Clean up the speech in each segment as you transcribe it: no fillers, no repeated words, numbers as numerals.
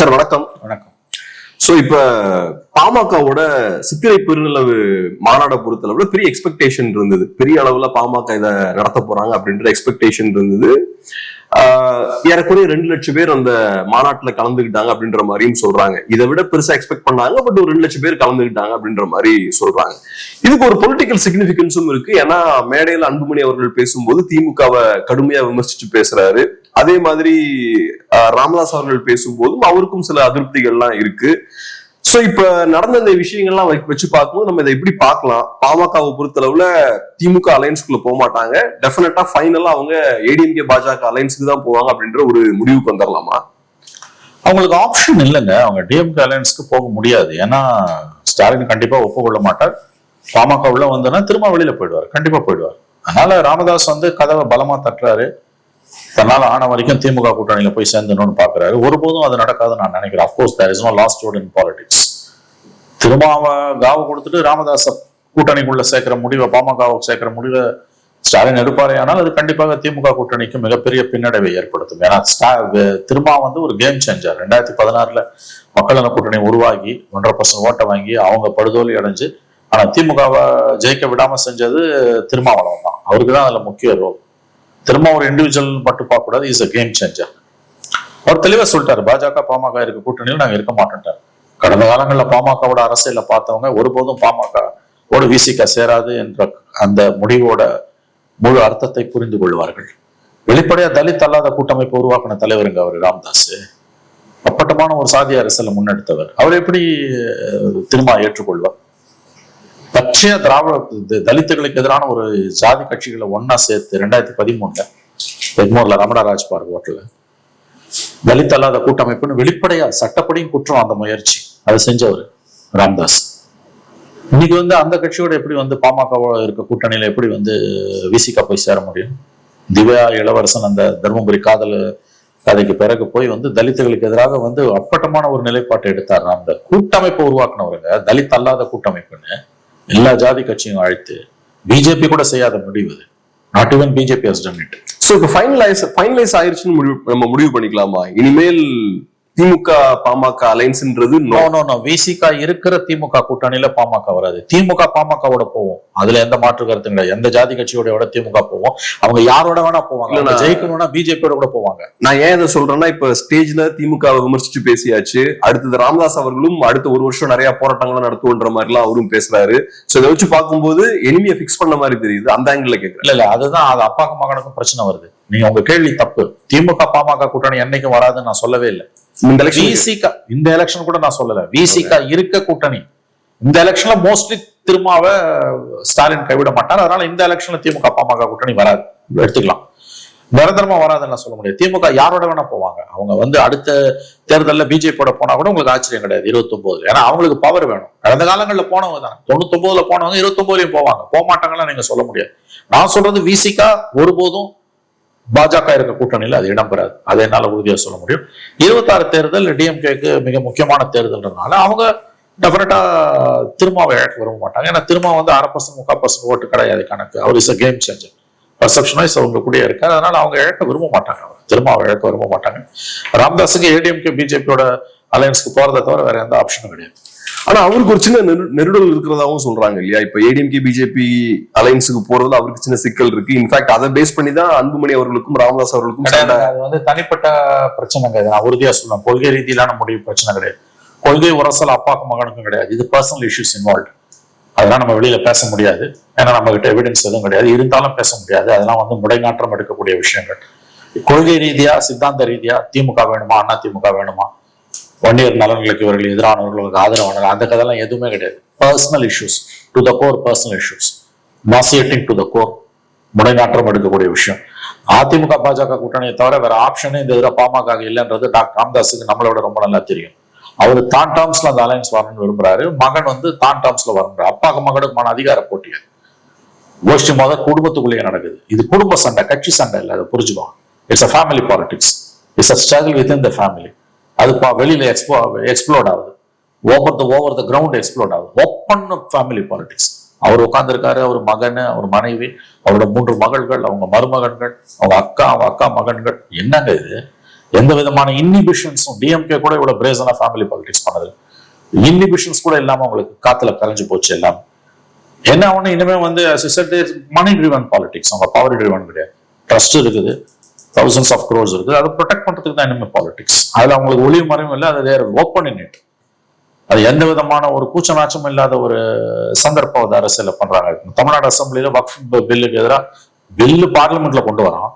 Sir வணக்கம். வணக்கம். So இப்ப பாமகவோட சித்திரை பெருநிலவு மாநாட பொறுத்தளவுல பெரிய எக்ஸ்பெக்டேஷன் இருந்தது. பெரிய அளவுல பாமக இதை நடத்த போறாங்க அப்படின்ற எக்ஸ்பெக்டேஷன் இருந்தது. ஏறக்குறைய 2 லட்சம் பேர் அந்த மாநாட்டுல கலந்துக்கிட்டாங்க அப்படின்ற மாதிரியும் சொல்றாங்க. இதை விட பெருசா எக்ஸ்பெக்ட் பண்ணாங்க, பட் ஒரு 2 லட்சம் பேர் கலந்துக்கிட்டாங்க அப்படின்ற மாதிரி சொல்றாங்க. இதுக்கு ஒரு பொலிட்டிக்கல் சிக்னிபிகன்ஸும் இருக்கு. ஏன்னா மேடையில அன்புமணி அவர்கள் பேசும்போது திமுகவை கடுமையா விமர்சிச்சு பேசுறாரு. அதே மாதிரி ராமதாஸ் அவர்கள் பேசும்போதும் அவருக்கும் சில அதிருப்திகள்லாம் இருக்கு. சோ இப்ப நடந்த இந்த விஷயங்கள்லாம் வச்சு பார்க்கும்போது நம்ம இதை எப்படி பார்க்கலாம்? பாமகவை பொறுத்தளவுல திமுக அலையன்ஸ்குள்ள போக மாட்டாங்க, டெஃபினட்டா ஃபைனலா அவங்க ஏடிஎம்கே பாஜக அலையன்ஸ்க்கு தான் போவாங்க அப்படின்ற ஒரு முடிவுக்கு வந்துடலாமா? அவங்களுக்கு ஆப்ஷன் இல்லைங்க. அவங்க டிஎம்கே அலையன்ஸ்க்கு போக முடியாது. ஏன்னா ஸ்டாலின் கண்டிப்பா ஒப்புக்கொள்ள மாட்டார். பாமக உள்ள வந்தோன்னா திரும்ப வெளியில போயிடுவார், கண்டிப்பா போயிடுவார். அதனால ராமதாஸ் கதவை பலமா தட்டுறாரு. தன்னால ஆன வரைக்கும் திமுக கூட்டணியில போய் சேர்ந்தணும்னு பாக்குறாரு. ஒருபோதும் அது நடக்காதுன்னு நான் நினைக்கிறேன். Of course there is no last word in politics. திரும்ப காவை கொடுத்துட்டு ராமதாஸ் கூட்டணிக்குள்ள சேர்க்கிற முடிவை, பாமகவுக்கு சேர்க்கிற முடிவை ஸ்டாலின் எடுப்பாரே, ஆனால் அது கண்டிப்பாக திமுக கூட்டணிக்கு மிகப்பெரிய பின்னடைவை ஏற்படுத்தும். ஏன்னா திரும்ப ஒரு கேம் சேஞ்சர். 2016 மக்கள் நல கூட்டணி உருவாகி 1.5% ஓட்டை வாங்கி அவங்க படுதோல்வி அடைஞ்சு, ஆனா திமுகவை ஜெயிக்க விடாம செஞ்சது திருமாவளவன் தான். அவருக்கு தான் அதுல முக்கிய ரோல். திரும்ப ஒரு இண்டிவிஜுவல் மட்டும் பார்க்க கூடாது, இஸ் அ கேம் சேஞ்சர். அவர் தெளிவா சொல்லிட்டாரு, பாஜக பாமக இருக்க கூட்டணியில் நாங்க இருக்க மாட்டோம். கடந்த காலங்களில் பாமகவோட அரசியல பார்த்தவங்க ஒருபோதும் பாமகவோட விசிக சேராது என்ற அந்த முடிவோட முழு அர்த்தத்தை புரிந்து கொள்வார்கள். வெளிப்படையா தலித் அல்லாத கூட்டமைப்பு உருவாக்கின தலைவருங்க அவர் ராமதாஸ். அப்பட்டமான ஒரு சாதிய அரசியலை முன்னெடுத்தவர். அவர் எப்படி திரும்ப ஏற்றுக்கொள்வார்? பச்சையா தலித்துகளுக்கு எதிரான ஒரு ஜாதி கட்சிகளை ஒன்னா சேர்த்து 2013 எக்மோர்ல ரமணராஜ் பார்க் ஹோட்டல்ல தலித் அல்லாத கூட்டமைப்புன்னு வெளிப்படையா சட்டப்படியும் குற்றம் அந்த முயற்சி அதை செஞ்சவர் ராமதாஸ். இன்னைக்கு அந்த கட்சியோட எப்படி பாமகவோட இருக்க கூட்டணியில எப்படி விசிகா போய் சேர முடியும்? திவ்யா இளவரசன் அந்த தர்மபுரி காதல் கதைக்கு பிறகு போய் தலித்துகளுக்கு எதிராக அப்பட்டமான ஒரு நிலைப்பாட்டை எடுத்தார். அந்த கூட்டமைப்பை உருவாக்குனவருங்க, தலித் அல்லாத கூட்டமைப்புன்னு எல்லா ஜாதி கட்சியும் அழைத்து. பிஜேபி கூட செய்யாத முடிவு. Not even BJP has done it. So இப்ப ஃபைனலைஸ் ஆயிருச்சுன்னு நம்ம முடிவு பண்ணிக்கலாமா? இனிமேல் திமுக பாமக அலைன்ஸ்ன்றது விசிகா இருக்கிற திமுக கூட்டணியில பாமக வராது. திமுக பாமகவோட போவோம், அதுல எந்த மாற்று கருத்து கிடையாது. எந்த ஜாதி கட்சியோட திமுக போவோம். அவங்க யாரோட வேணா போவாங்க. ஜெயிக்கணும்னா பிஜேபியோட கூட போவாங்க. நான் ஏன் இதை சொல்றேன்னா, இப்ப ஸ்டேஜ்ல திமுக விமர்சிச்சு பேசியாச்சு. அடுத்தது ராமதாஸ் அவர்களும் அடுத்த ஒரு வருஷம் நிறைய போராட்டங்களை நடத்துவோன்ற மாதிரி எல்லாம் அவரும் பேசுறாரு. சோ இதை வச்சு பார்க்கும்போது எனிமியை பிக்ஸ் பண்ண மாதிரி தெரியுது. அந்த ஆங்கிள் கேட்கிறேன். இல்ல அதுதான், அது அப்பாக்கு மகனுக்கும் பிரச்சனை வருது. நீங்க உங்க கேள்வி தப்பு. திமுக பாமக கூட்டணி என்னைக்கும் வராதுன்னு நான் சொல்லவே இல்லை. இந்த எலெக்ஷன் கூட நான் சொல்லல. விசிகா இருக்க கூட்டணி இந்த எலெக்ஷன்ல மோஸ்ட்லி திருமாவ ஸ்டாலின் கைவிட மாட்டார். அதனால இந்த எலெக்ஷன்ல திமுக பாமக கூட்டணி வராது, எடுத்துக்கலாம். நிரந்தரமா வராதுன்னு சொல்ல முடியாது. திமுக யாரோட வேணா போவாங்க. அவங்க அடுத்த தேர்தலில் பிஜேபியோட போனா கூட உங்களுக்கு ஆச்சரியம் கிடையாது 29. ஏன்னா அவங்களுக்கு பவர் வேணும். கடந்த காலங்களில் போனவங்க தான் 99 போனவங்க 29 போவாங்க. போக மாட்டாங்கலாம் நீங்க சொல்ல முடியாது. நான் சொல்றது விசிகா ஒருபோதும் பாஜக இருக்க கூட்டணியில் அது இடம்பெறாது. அதை என்னால உறுதியா சொல்ல முடியும். 26 தேர்தல் டிஎம்கேக்கு மிக முக்கியமான தேர்தல்ன்றதுனால அவங்க டெஃபினட்டா திருமாவை இழக்க விரும்ப மாட்டாங்க. ஏன்னா திருமா 1/2% 3/4% ஓட்டு கிடையாது கணக்கு. அவர் இஸ் அ கேம் சேஞ்சர். பர்செப்ஷனைஸ் அவங்க கூட இருக்காரு. அதனால அவங்க இழக்க விரும்ப மாட்டாங்க. திருமாவை இழக்க விரும்ப மாட்டாங்க. ராமதாஸுக்கு ஏடிஎம்கே பிஜேபியோட அலையன்ஸ்க்கு போறதை தவிர வேற எந்த ஆப்ஷனும் கிடையாது. ஆனா அவருக்கு ஒரு சின்ன நெருடல் இருக்கிறதாவும் சொல்றாங்க இல்லையா? இப்ப ஏடிஎம்கே பிஜேபி அலைன்ஸுக்கு போறதுல அவருக்கு சின்ன சிக்கல் இருக்கு. இன்ஃபேக்ட் அதை பேஸ் பண்ணி தான் அன்புமணி அவர்களுக்கும் ராமதாஸ் அவர்களுக்கும் அது தனிப்பட்ட பிரச்சனை கிடையாது. நான் உறுதியா சொல்லுவேன், கொள்கை ரீதியிலான முடிவு பிரச்சனை கிடையாது. கொள்கை உரசல் அப்பாக்கும் மகனுக்கும் கிடையாது. இது பர்சனல் இஷ்யூஸ் இன்வால்வ். அதெல்லாம் நம்ம வெளியில பேச முடியாது. ஏன்னா நம்ம கிட்ட எவிடன்ஸ் எதுவும் கிடையாது. இருந்தாலும் பேச முடியாது. அதெல்லாம் முடைநாற்றம் எடுக்கக்கூடிய விஷயங்கள். கொள்கை ரீதியா சித்தாந்த ரீதியா திமுக வேணுமா அண்ணா திமுக வேணுமா, வன்னியர் நலன்களுக்கு இவர்கள் எதிரானவர்களுக்கு ஆதரவான அந்த கதையெல்லாம் எதுவுமே கிடையாது. Personal issues to the core, personal issues, nauseating to the core, முடைநாற்றம் எடுக்கக்கூடிய விஷயம். அதிமுக பாஜக கூட்டணியை தவிர வேற ஆப்ஷனே இந்த எதிராக பாமக இல்லைன்றது டாக்டர் ராமதாஸுக்கு நம்மளோட ரொம்ப நல்லா தெரியும். அவர் தான் டேர்ம்ஸ்ல அந்த அலையன்ஸ் வரணும்னு விரும்புறாரு. மகன் தான் டேர்ம்ஸ்ல வரணும். அப்பாக்கு மகனுக்குமான அதிகார போட்டியா கோஷ்டி குடும்பத்துக்குள்ளேயே நடக்குது. இது குடும்ப சண்டை, கட்சி சண்டை இல்லை. அதை புரிஞ்சுக்கோங்க. It's a family politics. It's a struggle within the family. அது வெளியில எக்ஸ்ப்ளோர்ட் ஆகுது. ஓவர் த கிரவுண்ட் எக்ஸ்ப்ளோர்ட் ஆகுது. Open family politics. அவர் உட்கார்ந்துருக்காரு, அவர் மகன், அவர் மனைவி, அவரோட 3 மகள்கள், அவங்க மருமகன்கள், அவங்க அக்கா மகன்கள். என்னங்க இது? எந்த விதமான இன்னிபிஷன்ஸும் டிஎம்கே கூட இவ்வளவு பிரேசனா ஃபேமிலி பாலிடிக்ஸ் பண்ணது, இன்னிபிஷன்ஸ் கூட இல்லாம உங்களுக்கு காத்துல கரைஞ்சு போச்சு எல்லாம். என்ன ஒண்ணு இனிமே வந்து மணி ட்ரிவன் பாலிடிக்ஸ், அவங்க பவர் ட்ரிவன் கிடையாது. ட்ரஸ்ட் இருக்குது, thousands of crores இருக்குது, அதை ப்ரொடெக்ட் பண்றதுக்கு தான் இனிமே பாலிடிக்ஸ். அதுல அவங்களுக்கு ஒளிவு மறைவும் இல்லை, அது தேர் ஓப்பன் இன் இட். அது எந்த விதமான ஒரு கூச்ச நாச்சமும் இல்லாத ஒரு சந்தர்ப்ப அரசியல பண்றாங்க. தமிழ்நாடு அசம்பிளியில வக்ஃப் பில்லுக்கு எதிராக பில்லு பார்லிமெண்ட்ல கொண்டு வரோம்,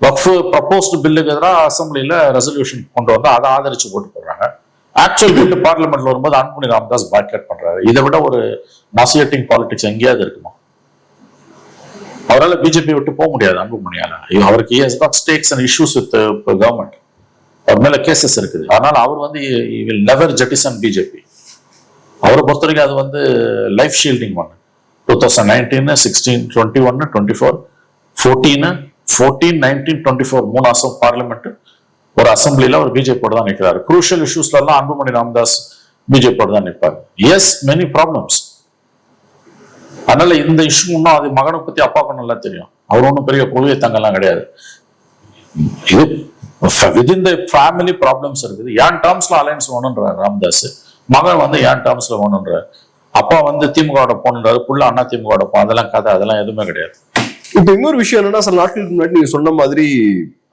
வக்ஃப் ப்ரப்போஸ்டு பில்லுக்கு எதிராக அசம்பிளியில ரெசல்யூஷன் கொண்டு வந்து அதை ஆதரிச்சு போட்டு போடுறாங்க. ஆக்சுவல் பில்லு பார்லிமெண்ட்ல வரும்போது அன்புமணி ராமதாஸ் பாய்காட் பண்றாரு. இதை விட ஒரு நாசியேட்டிங் பாலிடிக்ஸ் எங்கேயாவது இருக்குமா? அவரால் பிஜேபி விட்டு போக முடியாது அன்புமணியால. அவருக்கு stakes and issues with government, அவர் மேல கேசஸ் இருக்குது. அதனால அவர் வந்து வில் நெவர் ஜெட்டிசன் பிஜேபி. அவரை பொறுத்த வரைக்கும் அது வந்து லைஃப் ஷீல்டிங் பண்ணு. 2019, 16, 21, 24, 14, 19, 24 3 வருஷம் பார்லிமெண்ட் ஒரு அசம்பிளியில ஒரு பிஜேபியோட தான் நிற்கிறாரு. குரூஷியல் இஷ்யூஸ்ல எல்லாம் அன்புமணி ராமதாஸ் பிஜேபியோட தான் நிற்பாரு. S, many problems. அதனால இந்த இஷ்யூ இன்னும் அது மகனை பத்தி அப்பாவுக்கு நல்லா தெரியும். அவர் ஒன்றும் பெரிய கொள்கை தங்கெல்லாம் கிடையாது. இது விதின் த ஃபேமிலி ப்ராப்ளம்ஸ் இருக்குது. ஏன் டேர்ம்ஸ்ல அலையன்ஸ் வேணும்ன்றார் ராமதாஸ், மகன் வந்து ஏன் டேர்ம்ஸ்ல வேணும்ன்றார். அப்பா வந்து திமுகவோட போன்றாரு, புள்ள அண்ணா திமுகவோட போ, அதெல்லாம் கதை, அதெல்லாம் எதுவுமே கிடையாது. இப்ப இன்னொரு விஷயம் என்னன்னா, சில நாட்களுக்கு முன்னாடி நீங்க சொன்ன மாதிரி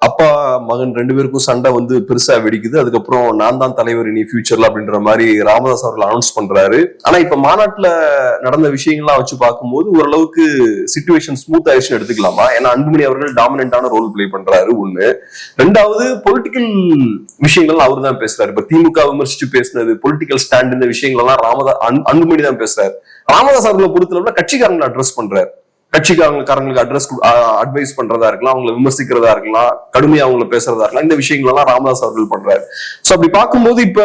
அப்பா மகன் 2 பேருக்கும் சண்டை வந்து பெருசா வெடிக்குது. அதுக்கப்புறம் நான் தான் தலைவர் இனி ஃபியூச்சர்ல அப்படின்ற மாதிரி ராமதாஸ் அவர்கள் அனௌன்ஸ் பண்றாரு. ஆனா இப்ப மாநாட்டுல நடந்த விஷயங்கள்லாம் வச்சு பார்க்கும்போது ஓரளவுக்கு சிச்சுவேஷன் ஸ்மூத் ஆயிடுச்சுன்னு எடுத்துக்கலாமா? ஏன்னா அன்புமணி அவர்கள் டாமினன்டான ரோல் பிளே பண்றாரு ஒண்ணு. ரெண்டாவது, பொலிட்டிக்கல் விஷயங்கள் அவர் தான் பேசுறாரு. இப்ப திமுக விமர்சிச்சு பேசினது, பொலிட்டிக்கல் ஸ்டாண்ட், இந்த விஷயங்கள் எல்லாம் அன்புமணி தான் பேசுறாரு. ராமதாஸ் அவர்களை பொறுத்தளவுல கட்சிக்காரங்களை அட்ரஸ் பண்றாரு. கட்சிக்காரங்களுக்கு அட்வைஸ் பண்றதா இருக்கலாம், அவங்களை விமர்சிக்கிறதா இருக்கலாம், கடுமையா அவங்களை பேசுறதா இருக்கலாம். இந்த விஷயங்கள் எல்லாம் ராமதாஸ் அவர்கள் பண்றாரு. சோ அப்படி பார்க்கும்போது இப்ப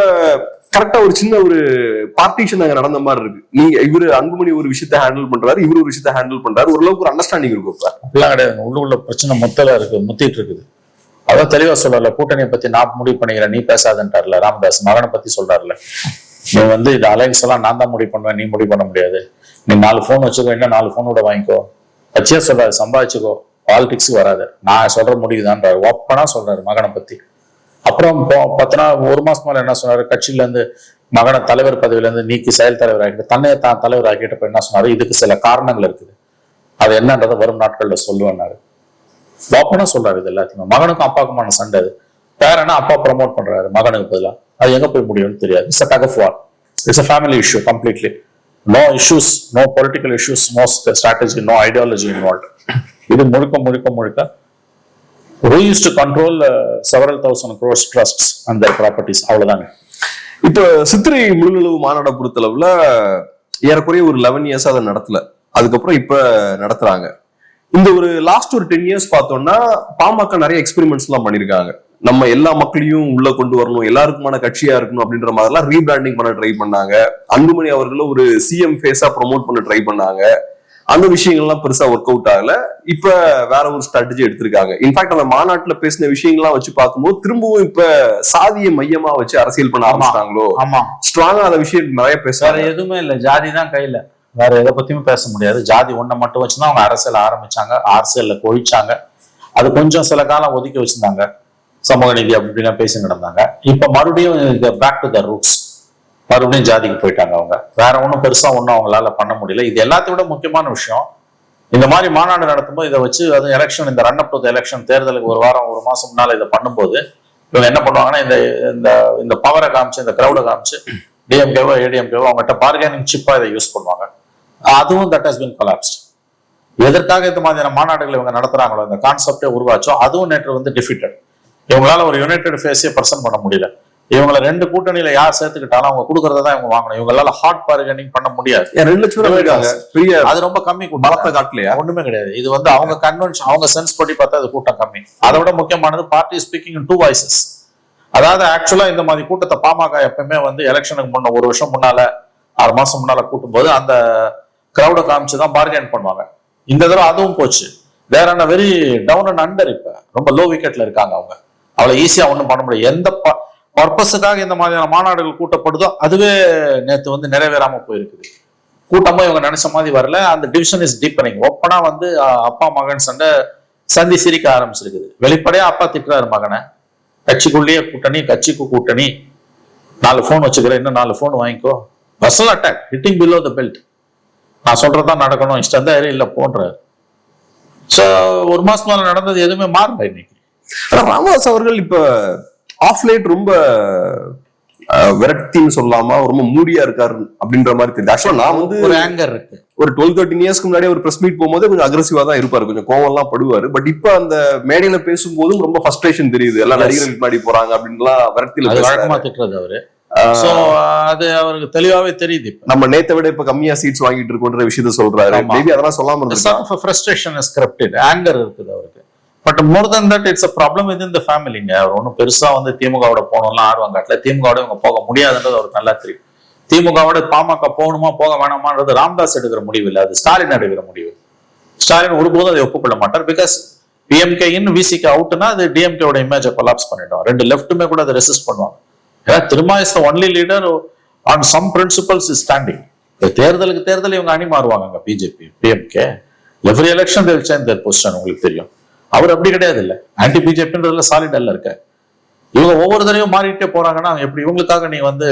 கரெக்டா ஒரு சின்ன ஒரு பார்ட்டிஷன் அங்க நடந்த மாதிரி இருக்கு. நீங்க இவரு அன்புமணி ஒரு விஷயத்த ஹேண்டில் பண்றாரு, இவரு ஒரு விஷயத்த ஹேண்டில் பண்றாரு. ஓரளவுக்கு ஒரு அண்டர்ஸ்டாண்டிங் இருக்கும். அப்படிலாம் கிடையாது. உள்ள பிரச்சனை மொத்தல இருக்கு, முத்திட்டு இருக்குது. அதான் தெளிவா சொல்லல. கூட்டணியை பத்தி நான் முடிவு பண்ணிக்கிறேன், நீ பேசாதன்ட்டார்ல ராமதாஸ். மகனை பத்தி சொல்றாருல, நீ வந்து இந்த அலைன்ஸ் எல்லாம் நான் தான் முடிவு பண்ணுவேன், நீ முடிவு பண்ண முடியாது. நீ 4 போன் வச்சுக்கோ, என்ன 4 போனோட வாங்கிக்கோ, வச்சியா சொல்றாரு, சம்பாதிச்சுக்கோ, பாலிடிக்ஸ் வராது, நான் சொல்ற முடிவுதான்றாரு. ஓப்பனா சொல்றாரு மகனை பத்தி. அப்புறம் 10 நாள் 1 மாசம் மேல என்ன சொன்னாரு, கட்சியில இருந்து மகனை தலைவர் பதவியில இருந்து நீக்கி செயல் தலைவர் ஆகிட்டு தன்னையே தான் தலைவர் ஆகிட்டப்ப என்ன சொன்னாரு, இதுக்கு சில காரணங்கள் இருக்குது, அது என்னன்றதை வரும் நாட்கள்ல சொல்லுவேன்னாரு. ஓப்பனா சொல்றாரு. இது எல்லாத்தையுமே மகனுக்கும் அப்பாவுக்குமான சண்டை. அது பேரனா அப்பா ப்ரமோட் பண்றாரு மகனுக்கு பதிலாக, அது எங்க போய் முடியும்னு தெரியாது. It's a tug of war. It's a family issue completely. No issues, no political issues, no strategy, no ideology involved. இது முழுக்க who used to control several thousand crores trusts and their properties, அவ்வளவுதாங்க. இப்ப சித்திரை முழுநிலவு மாநாட பொறுத்தளவுல ஏறக்குறைய ஒரு 11 years அதை நடத்தல, அதுக்கப்புறம் இப்ப நடத்துறாங்க. இந்த ஒரு லாஸ்ட் ஒரு 10 இயர்ஸ் பார்த்தோம்னா பாமக நிறைய எக்ஸ்பெரிமெண்ட்ஸ் எல்லாம் பண்ணிருக்காங்க. நம்ம எல்லா மக்களையும் உள்ள கொண்டு வரணும், எல்லாருக்குமான கட்சியா இருக்கணும் அப்படின்ற மாதிரிலாம் ரீபிராண்டிங் பண்ண ட்ரை பண்ணாங்க. அன்புமணி அவர்களும் ஒரு சிஎம் ஃபேஸா ப்ரொமோட் பண்ண ட்ரை பண்ணாங்க. அந்த விஷயங்கள்லாம் பெருசா ஒர்க் அவுட் ஆகல. இப்ப வேற ஒரு ஸ்ட்ராட்டஜி எடுத்திருக்காங்க. இன்ஃபேக்ட் அந்த மாநாட்டுல பேசின விஷயங்கள்லாம் வச்சு பார்க்கும்போது திரும்பவும் இப்ப சாதிய மையமா வச்சு அரசியல் பண்ண ஆரம்பிச்சிட்டாங்களோ. ஆமா, ஸ்ட்ராங்கா அந்த விஷயம் நிறைய பேசுறாங்க. வேற எதுவுமே இல்ல, ஜாதி தான் கையில, வேற எதை பத்தியும் பேச முடியாது. ஜாதி ஒண்ணை மட்டும் வச்சுதான் அவங்க அரசியல் ஆரம்பிச்சாங்க, அரசியல்ல கொழிச்சாங்க. அது கொஞ்சம் சில காலம் ஒதுக்கி வச்சிருந்தாங்க, சமூக நீதி அப்படிலாம் பேசி நடந்தாங்க. இப்ப மறுபடியும் பேக் டு த ரூட்ஸ், மறுபடியும் ஜாதிக்கு போயிட்டாங்க. அவங்க வேற ஒன்றும் பெருசா ஒன்றும் அவங்களால பண்ண முடியல. இது எல்லாத்தையும் விட முக்கியமான விஷயம், இந்த மாதிரி மாநாடு நடத்தும்போது இதை வச்சு, அது எலெக்ஷன், இந்த ரன் அப் டு எலெக்ஷன், தேர்தலுக்கு 1 வாரம் 1 மாசம் முன்னால இதை பண்ணும்போது இவங்க என்ன பண்ணுவாங்கன்னா, இந்த பவரை காமிச்சு, இந்த கிரௌடை காமிச்சு டிஎம்கேவோ ஏடிஎம்கேவோ அவங்ககிட்ட பார்கெனிங் சிப்பா இதை யூஸ் பண்ணுவாங்க. அதுவும் தட் ஹஸ் பீன் கொலாப்ஸ்ட். எதற்காக இந்த மாதிரியான மாநாடுகள் இவங்க நடத்துறாங்களோ, இந்த கான்செப்டே உருவாச்சோ, அதுவும் நேற்று வந்து டிஃபிட்டட். இவங்களால ஒரு யுனைடெட் ஃபேஸே பிரசன்ட் பண்ண முடியல. இவங்களை 2 கூட்டணியில யார் சேர்த்துக்கிட்டாலும் அவங்க கொடுக்கறத தான் இவங்க வாங்கணும். இவங்களால ஹாட் பார்கெனிங் பண்ண முடியாது. 2 லட்சம் அது ரொம்ப கம்மி கூட்டம், பலத்தை காட்டலையா? ஒண்ணுமே கிடையாது. இது வந்து அவங்க கன்வென்ஷன், அவங்க சென்ஸ் படி பார்த்தா அது கூட்டம் கம்மி. அதை விட முக்கியமானது பார்ட்டி ஸ்பீக்கிங் இன் 2 வாய்ஸஸ். அதாவது ஆக்சுவலா இந்த மாதிரி கூட்டத்தை பாமக எப்பவுமே வந்து எலெக்ஷனுக்கு முன்ன 1 வருஷம் முன்னால 6 மாசம் முன்னால கூட்டும் போது அந்த கிரௌடை காமிச்சுதான் பார்கெயின் பண்ணுவாங்க. இந்த தடவை அதுவும் போச்சு. வேற என்ன, வெரி டவுன் அண்ட் அண்டர். இப்ப ரொம்ப லோ விக்கெட்ல இருக்காங்க அவங்க. அவ்வளவு ஈஸியா ஒண்ணும் பண்ண முடியாது. எந்த பர்பஸுக்காக இந்த மாதிரியான மாநாடுகள் கூட்டப்படுதோ அதுவே நேற்று வந்து நிறைவேறாம போயிருக்குது. கூட்டமும் இவங்க நினைச்ச மாதிரி வரல. அந்த டிவிஷன் இஸ் டீப்பனிங். ஓப்பனா வந்து அப்பா மகன் சண்டை சந்தி சிரிக்க ஆரம்பிச்சிருக்குது. வெளிப்படையா அப்பா திட்டுறாரு மகனை, கட்சிக்குள்ளேயே கூட்டணி, கட்சிக்கு கூட்டணி, 4 போன் வச்சுக்கிறேன், இன்னும் 4 போன் வாங்கிக்கோ, personal attack, hitting below the belt, நான் சொல்றதான் நடக்கணும், இஷ்டம் தான் இல்ல போன்றாரு. சோ 1 மாசம் மேல நடந்தது எதுவுமே மாறல இன்னைக்கு. ராமதாஸ் அவர்கள் இப்ப ஆஃப் லைட் ரொம்ப விரக்தின்னு சொல்லாம ரொம்ப மூடியா இருக்காரு அப்படின்ற மாதிரி தெரியுது. ஆக்சுவலா நான் வந்து ஒரு ஆங்கர் இருக்கு. ஒரு 12-13 இயர்ஸ்க்கு முன்னாடி ஒரு பிரஸ் மீட் போகும்போது கொஞ்சம் அக்ரெசிவா தான் இருப்பாரு, கொஞ்சம் கோவம் எல்லாம் படுவாரு. பட் இப்ப அந்த மேடையில பேசும்போதும் ரொம்ப ஃப்ரஸ்ட்ரேஷன் தெரியுது, எல்லாம் நடிகர்கள் முன்னாடி போறாங்க அப்படின்லாம் விரக்தியில வழக்கமா திட்டுறது அவரு. சோ அது அவருக்கு தெளிவாவே தெரியுது. நம்ம நேத்தை விட இப்ப கம்மியா சீட்ஸ் வாங்கிட்டு இருக்கோன்ற விஷயத்த சொல்றாரு. மேபி அதெல்லாம் சொல்லாம இருந்தா ஃப்ரஸ்ட்ரேஷன் இஸ் கரப்டட், ஆங்கர் இருக்குது அவருக்கு. But more then that it's a problem within the familyங்க. அவர் ஒன்றும் பெருசா வந்து திமுகவோட போகணும்லாம் ஆர்வம் காட்டல. திமுகவோட இவங்க போக முடியாதுன்றது அவருக்கு நல்லா தெரியும். திமுகவோட பாமக போகணுமா போக வேணாமான்றது ராமதாஸ் எடுக்கிற முடிவு இல்லை, அது ஸ்டாலின் எடுக்கிற முடிவு. ஸ்டாலின் ஒருபோதும் அதை ஒப்புக்கொள்ள மாட்டார். பிகாஸ் பிஎம்கே இன் விசிக்கு அவுட்னா அது டிஎம்கேவோட இமேஜை கொலாப்ஸ் பண்ணிட்டோம். 2 லெஃப்ட்டுமே கூட அதை ரெசிஸ்ட் பண்ணுவாங்க. ஏன்னா Thiruma is the only leader on some principles is standing. தேர்தலுக்கு தேர்தல் இவங்க அணி மாறுவாங்க BJP PMK. Every election they change their position. உங்களுக்கு தெரியும் அவர் அப்படி கிடையாது. இல்ல ஆன்டி பிஜேபின்றதுல சாலிட் அல்ல இருக்க. இவங்க ஒவ்வொரு தடவையும் மாறிட்டே போறாங்கன்னா எப்படி இவங்களுக்காக நீ வந்து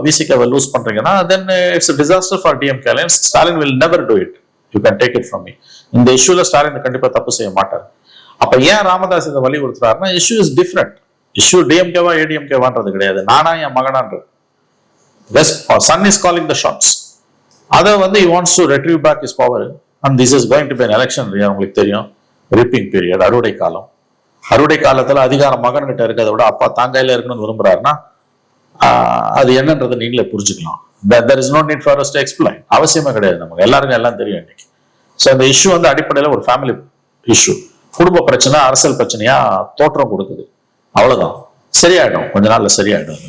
விசிகாவை லூஸ் பண்றீங்கன்னா then it's disaster for DMK alliance. Stalin will never do it, you can take it from me. இந்த இஷ்யூல ஸ்டாலின் கண்டிப்பா தப்பு செய்ய மாட்டார். அப்ப ஏன் ராமதாஸ் இதை வலியுறுத்துறாருன்னா இஷ்யூ இஸ் டிஃப்ரெண்ட். இஷ்யூ டிஎம்கேவா ஏடிஎம்கேவான்றது கிடையாது, நானா என் மகனான்றது. Son is calling the shots. அதை வந்து he wants to retrieve back his power and this is going to be an election year. உங்களுக்கு தெரியும், ரிப்பிங் பீரியட், அறுவடை காலம். அறுவடை காலத்துல அதிகாரம் மகன்கிட்ட இருக்கிறத விட அப்பா தாங்கையில இருக்கணும்னு விரும்புறாருன்னா அது என்னன்றதை நீங்களே புரிஞ்சுக்கலாம். there is no need for us to explain. அவசியமே கிடையாது, நமக்கு எல்லாருக்கும் எல்லாம் தெரியும் இன்னைக்கு. ஸோ இந்த இஷ்யூ வந்து அடிப்படையில் ஒரு ஃபேமிலி இஷ்யூ, குடும்ப பிரச்சனை அரசியல் பிரச்சனையா தோற்றம் கொடுக்குது. அவ்வளவுதான், சரியாயிடும், கொஞ்ச நாள்ல சரியாயிடும்.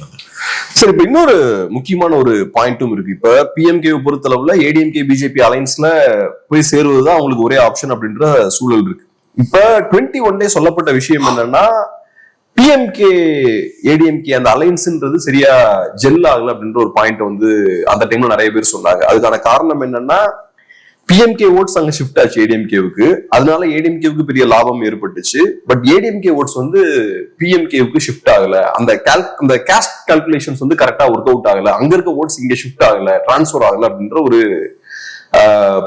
சரி, இப்ப இன்னொரு முக்கியமான ஒரு பாயிண்ட்டும் இருக்கு. இப்ப பிஎம்கே பொறுத்தளவுல ஏடிஎம்கே பிஜேபி அலைன்ஸ்ல போய் சேருவதுதான் அவங்களுக்கு ஒரே ஆப்ஷன் அப்படின்ற சூழல் இருக்கு. இப்ப 21 டே சொல்லப்பட்ட விஷயம் என்னன்னா பிஎம்கே ஏடிஎம்கே அந்த அலைன்ஸ்ன்றது சரியா ஜெல் ஆகல அப்படின்ற ஒரு பாயிண்ட் வந்து அந்த டைம்ல நிறைய பேர் சொன்னாங்க. அதுக்கான காரணம் என்னன்னா பிஎம்கே ஓட்ஸ் அங்க ஷிஃப்ட் ஆச்சு ஏடிஎம்கேவுக்கு, அதனால ஏடிஎம்கேவுக்கு பெரிய லாபம் ஏற்பட்டுச்சு. பட் ஏடிஎம்கே ஓட்ஸ் வந்து பிஎம்கேவுக்கு ஷிஃப்ட் ஆகல. அந்த காஸ்ட் கால்குலேஷன்ஸ் வந்து கரெக்டா ஒர்க் அவுட் ஆகல, அங்க இருக்க ஓட்ஸ் இங்க ஷிஃப்ட் ஆகல, டிரான்ஸ்பர் ஆகல அப்படின்ற ஒரு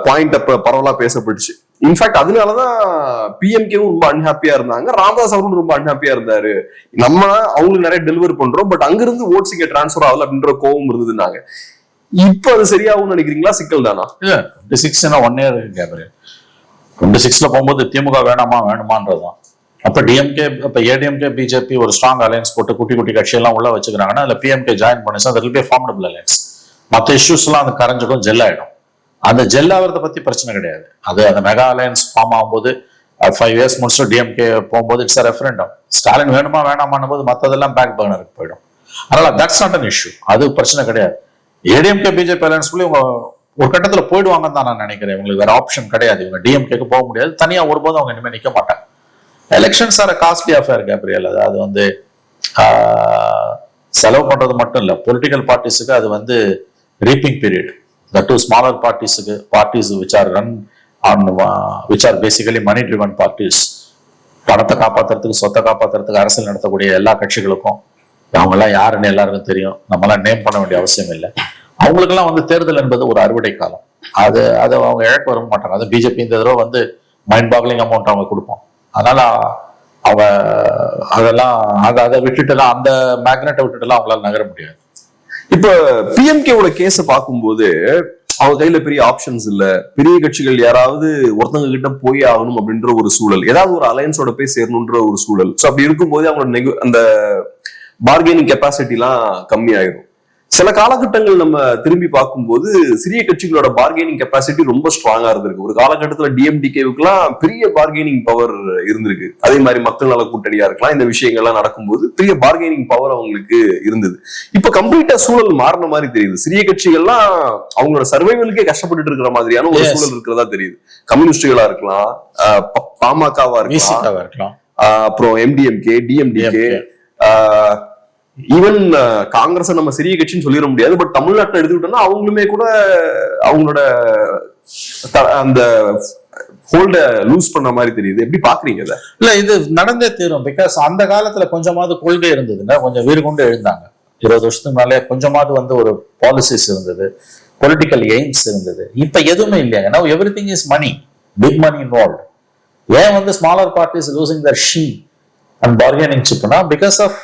பாயிண்ட் அப்ப பரவலா பேசப்பட்டுச்சு. இன்ஃபேக்ட் அதனாலதான் பிஎம்கேவும் ரொம்ப அன்ஹாப்பியா இருந்தாங்க, ராமதாஸ் அவர்களும் ரொம்ப அன்ஹாப்பியா இருந்தாரு. நம்ம அவங்களுக்கு நிறைய டெலிவர் பண்றோம், பட் அங்கிருந்து ஓட்ஸ் இங்க டிரான்ஸ்பர் ஆகல அப்படின்ற கோவம் இருந்ததுனாங்க. இப்ப அது சரியாகும்னு நினைக்கிறீங்களா? சிக்கல் தானா? இல்ல 26 1 இயர் கேப்ரியல் 26ல போகும்போது திமுக வேணுமான்றதுதான். அப்ப டிஎம்கே அப்ப ஏடிஎம்கே பிஜேபி ஒரு ஸ்ட்ராங் அலையன்ஸ் போட்டு குட்டி குட்டி கட்சியெல்லாம் உள்ள வச்சுக்கிறாங்கன்னா அதுல பிஎம்கே ஜாயின் பண்ணிச்சா அதில் போய் ஃபார்மடபிள் அலையன்ஸ். மற்ற இஷ்யூஸ் எல்லாம் அது கரைஞ்சிடும், ஜெல் ஆயிடும். அந்த ஜெல் ஆகிறத பத்தி பிரச்சனை கிடையாது. அது அந்த மெகா அலையன்ஸ் ஃபார்ம் ஆகும்போது 5 இயர்ஸ் முடிச்சு டிஎம்கே போகும்போது இட்ஸ் ரெஃபரண்டம். ஸ்டாலின் வேணுமா வேணாமான் போது மற்றதெல்லாம் பேக் பர்னருக்கு போயிடும். அதனால தட்ஸ் நாட் அன் இஷ்யூ, அது பிரச்சனை கிடையாது. ஏடிஎம்கே பிஜேபி அலையன்ஸ்குள்ளே இவங்க ஒரு கட்டத்தில் போயிடுவாங்கன்னு தான் நான் நினைக்கிறேன். இவங்களுக்கு வேற ஆப்ஷன் கிடையாது, இவங்க டிஎம்கேக்கு போக முடியாது, தனியா ஒருபோதும் அவங்க இனிமேல் நிற்க மாட்டாங்க. Elections R costly affair Gabriel. அது வந்து செலவு பண்றது மட்டும் இல்லை, பொலிட்டிக்கல் பார்ட்டிஸுக்கு அது வந்து reaping period. That to smaller பார்ட்டிஸுக்கு, parties which are run on which are basically money driven parties, பணத்தை காப்பாற்றுறதுக்கு சொத்தை காப்பாற்றுறதுக்கு அரசியல் நடத்தக்கூடிய எல்லா கட்சிகளுக்கும் அவங்கெல்லாம் யாருன்னு எல்லாருக்கும் தெரியும், நம்மளாம் நேம் பண்ண வேண்டிய அவசியம் இல்லை. அவங்களுக்கெல்லாம் வந்து தேர்தல் என்பது ஒரு அறுவடை காலம், அதை அவங்க இழக்க வர மாட்டாங்க. அது பிஜேபி இந்த தடவை வந்து மைண்ட் பாக்லிங் அமௌண்ட் அவங்க கொடுப்போம். அதனால அவங்க அதெல்லாம் அதை விட்டுட்டுலாம் அந்த மேக்னெட்டை விட்டுட்டுலாம் அவங்களால நகர முடியாது. இப்ப பிஎம்கேவோட கேஸ பார்க்கும்போது அவங்க கையில பெரிய ஆப்ஷன்ஸ் இல்ல, பெரிய கட்சிகள் யாராவது ஒருத்தவங்க கிட்ட போய் ஆகணும் அப்படின்ற ஒரு சூழல், ஏதாவது ஒரு அலையன்ஸோட போய் சேரணுன்ற ஒரு சூழல். சோ அப்படி இருக்கும்போது அவங்களோட அந்த பார்கெனிங் கெப்பாசிட்டி எல்லாம் கம்மி ஆயிடும். சில காலகட்டங்கள் நம்ம திரும்பி பார்க்கும்போது சிறிய கட்சிகளோட பார்கெனிங் கெப்பாசிட்டி ரொம்ப ஸ்ட்ராங்கா இருந்திருக்கு. ஒரு காலகட்டத்துல டிஎம்டிகேவுக்குலாம் பெரிய பார்கெனிங் பவர் இருந்திருக்கு. அதே மாதிரி மக்கள் நல கூட்டணியா இருக்கலாம், இந்த விஷயங்கள்லாம் நடக்கும்போது பெரிய பார்கெனிங் பவர் அவங்களுக்கு இருந்தது. இப்ப கம்ப்ளீட்டா சூழல் மாறின மாதிரி தெரியுது. சிறிய கட்சிகள்லாம் அவங்களோட சர்வைவலுக்கே கஷ்டப்பட்டு இருக்கிற மாதிரியான ஒரு சூழல் இருக்கிறதா தெரியுது. கம்யூனிஸ்டுகளா இருக்கலாம், பாமகவா இருக்கலாம், அப்புறம் எம்டிஎம்கே, டிஎம்டிகே, ஈவன் காங்கிரஸ் நம்ம சிறிய கட்சின்னு சொல்லிட முடியாது. பட் தமிழ்நாட்டில் எடுத்துக்கிட்டோம்னா அவங்களுமே கூட அவங்களோட அந்த ஹோல்ட லூஸ் பண்ண மாதிரி தெரியுது. எப்படி பாக்குறீங்க இதை? இல்ல இது நடந்தே தீரும். பிகாஸ் அந்த காலத்துல கொஞ்சமாவது கொள்கை இருந்ததுங்க, கொஞ்சம் வீறு கொண்டு எழுந்தாங்க. 20 வருஷத்துக்கு மேலே கொஞ்சமாவது வந்து ஒரு பாலிசிஸ் இருந்தது, பொலிட்டிக்கல் எய்ம்ஸ் இருந்தது. இப்ப எதுவுமே இல்லையாங்க. Now everything is money, big money involve. ஏன் வந்து smaller parties losing their share and bargaining சிப்னா because of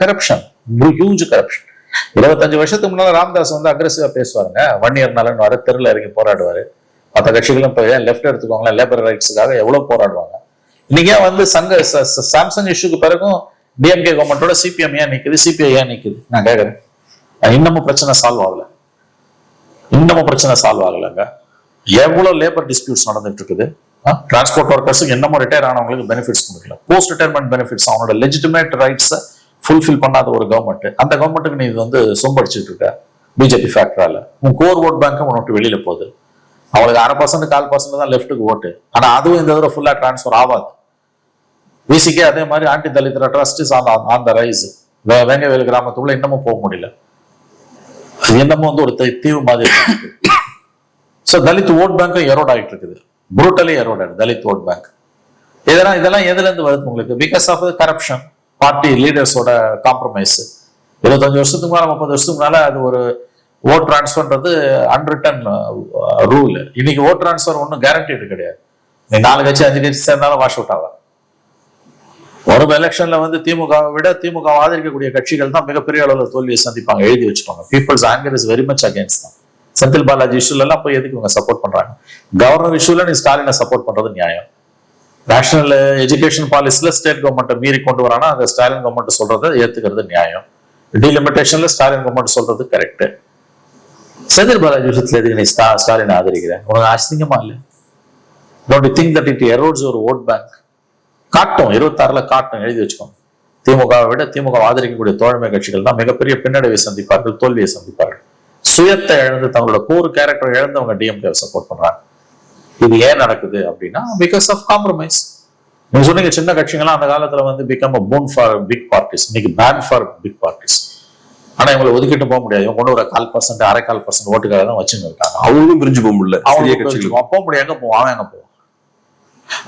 corruption, huge corruption. 25 வருஷத்துக்கு முன்னால ராமதாஸ் வந்து அக்ரெசிவா பேசுவாருங்க. 1 இயர் நலன் வர தெருல இறங்கி போராடுவாரு. மற்ற கட்சிகளும் இப்போ லெஃப்ட் எடுத்துக்கோங்களேன், லேபர் ரைட்ஸுக்காக எவ்வளவு போராடுவாங்க. இன்னைக்கே வந்து சாம்சங் இஷ்யூக்கு பிறகும் டிஎம்கே கவர்மெண்டோட சிபிஎம் ஏன் நிக்குது, சிபிஐ ஏன் நிக்குது நான் கேட்கறேன். இன்னமும் பிரச்சனை சால்வ் ஆகல, இன்னமும் பிரச்சனை சால்வ் ஆகலைங்க. எவ்வளவு லேபர் டிஸ்பியூட்ஸ் நடந்துட்டு இருக்குது. டிரான்ஸ்போர்ட் ஒர்க்கர்ஸுக்கு என்னமோ ரிட்டையர் ஆனவங்களுக்கு பெனிஃபிட்ஸ் கொடுக்கல, போஸ்ட் ரிட்டையர்மெண்ட் பெனிஃபிட்ஸ், அவனோட லெஜிட்டிமேட் ரைட்ஸை ஃபுல்ஃபில் பண்ணாத ஒரு கவர்மெண்ட். அந்த கவர்மெண்ட்டுக்கு நீ இது வந்து சொம்படிச்சுட்டு இருக்க பிஜேபி ஃபேக்டரால. உன் கோர் ஓட் பேங்க்கும் உனக்கு வெளியில போகுது. அவங்களுக்கு 1/2% 1/4% தான் லெஃப்ட்டுக்கு ஓட்டு. ஆனா அதுவும் இந்த தடவை ஃபுல்லா டிரான்ஸ்ஃபர் ஆகாது. விசிக்கே அதே மாதிரி anti Dalit atrocities on the rise. வேங்கவேலு கிராமத்துக்குள்ள இன்னமும் போக முடியல. அது என்னமோ வந்து ஒரு தீவு மாதிரி. ஸோ தலித் ஓட் பேங்க்கும் எரோட் ஆகிட்டு இருக்குது, brutally eroded. Dalit vote bank இதெல்லாம் எதுல இருந்து வருது உங்களுக்கு? பிகாஸ் ஆஃப் கரப்ஷன், பார்ட்டி லீடர்ஸோட காம்ப்ரமைஸ். 25 வருஷத்துக்கு மேல 30 வருஷத்துக்கு மேல அது ஒரு ஓட் டிரான்ஸ்ஃபர்ன்றது அன்ரிட்டன் ரூல். இன்னைக்கு ஓட் டிரான்ஸ்ஃபர் ஒன்றும் கேரண்டீடு கிடையாது. நீ 4 கட்சி 5 கட்சி சேர்ந்தாலும் வாஷ் அவுட் ஆகும். ஒரு எலெக்ஷன்ல வந்து திமுகவை விட திமுக ஆதரிக்கக்கூடிய கட்சிகள் தான் மிகப்பெரிய அளவில் தோல்வியை சந்திப்பாங்க. எழுதி வச்சுக்கோங்க. Peoples anger is very much against தான். செந்தில் பாலாஜி இஷ்யூல எல்லாம் போய் எதுக்கு இவங்க சப்போர்ட் பண்றாங்க? கவர்னர் இஷ்யூல நீ ஸ்டாலினை சப்போர்ட் பண்றது நியாயம். நேஷனல் எஜுகேஷன் பாலிசில ஸ்டேட் கவர்மெண்ட் மீறி கொண்டு வரானா அந்த ஸ்டாலின் கவர்மெண்ட் சொல்றதை ஏத்துக்கிறது நியாயம். டிலிமிட்டேஷன்ல ஸ்டாலின் கவர்மெண்ட் சொல்றது கரெக்ட். செந்தில் பாலாஜி விஷயத்துல எதுக்கு நீ ஸ்டாலின் ஆதரிக்கிறேன்? உனக்கு அசிங்கமா இல்லை? Don't you think that it erodes ஒரு ஓட் பேங்க்? காட்டும், 26ல காட்டும், எழுதி வச்சுக்கோங்க. திமுகவை விட திமுக ஆதரிக்கக்கூடிய தோழமை கட்சிகள் தான் மிகப்பெரிய பின்னடைவை சந்திப்பார்கள், தோல்வியை சந்திப்பார்கள். சுயத்தை இழந்து தங்களோட கோர் கேரக்டர் இழந்தவங்க டிஎம்கே சப்போர்ட் பண்றாங்க. இது ஏன் நடக்குது அப்படின்னா பிகாஸ் ஆஃப் காம்ப்ரமைஸ். நீங்க சொன்னீங்க சின்ன கட்சிகள்லாம் அந்த காலத்துல வந்து become a pawn for big parties, இன்னைக்கு பேன் ஃபார் பிக் பார்ட்டிஸ். ஆனா இவங்களை ஒதுக்கிட்டு போக முடியாது. இவங்க கொண்டு ஒரு 1/4%, 1/4% ஓட்டுக்காக தான் வச்சுன்னு இருக்காங்க. அவங்களும் பிரிஞ்சு போக முடியல, போக முடியாது. எங்க போவான், அவன் எங்க போவான்?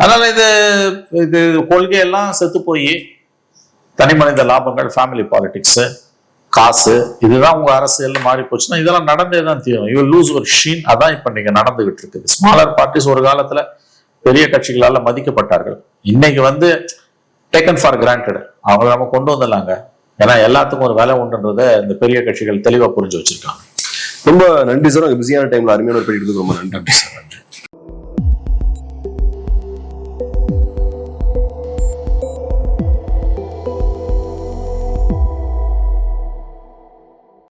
அதனால இது கொள்கையெல்லாம் செத்து போய் தனி மனித லாபங்கள், ஃபேமிலி பாலிடிக்ஸ், காசு, இதுதான் உங்க அரசியல் மாறி போச்சுன்னா இதெல்லாம் நடந்தே தான் தீரும். யூ லூஸ் ஒரு ஷீன். அதான் இப்ப நீங்க நடந்துகிட்டு இருக்குது. ஸ்மாலர் பார்ட்டிஸ் ஒரு காலத்துல பெரிய கட்சிகளால மதிக்கப்பட்டார்கள். இன்னைக்கு வந்து டேக்கன் ஃபார் கிராண்டட். அவங்க நம்ம கொண்டு வந்துடலாங்க. ஏன்னா எல்லாத்துக்கும் ஒரு வேலை உண்டுன்றத இந்த பெரிய கட்சிகள் தெளிவா புரிஞ்சு வச்சிருக்காங்க. ரொம்ப நன்றி சார். பிஸியான டைம்ல அருமையான ஒரு பேட்டி எடுத்து ரொம்ப நன்றி சார். நன்றி.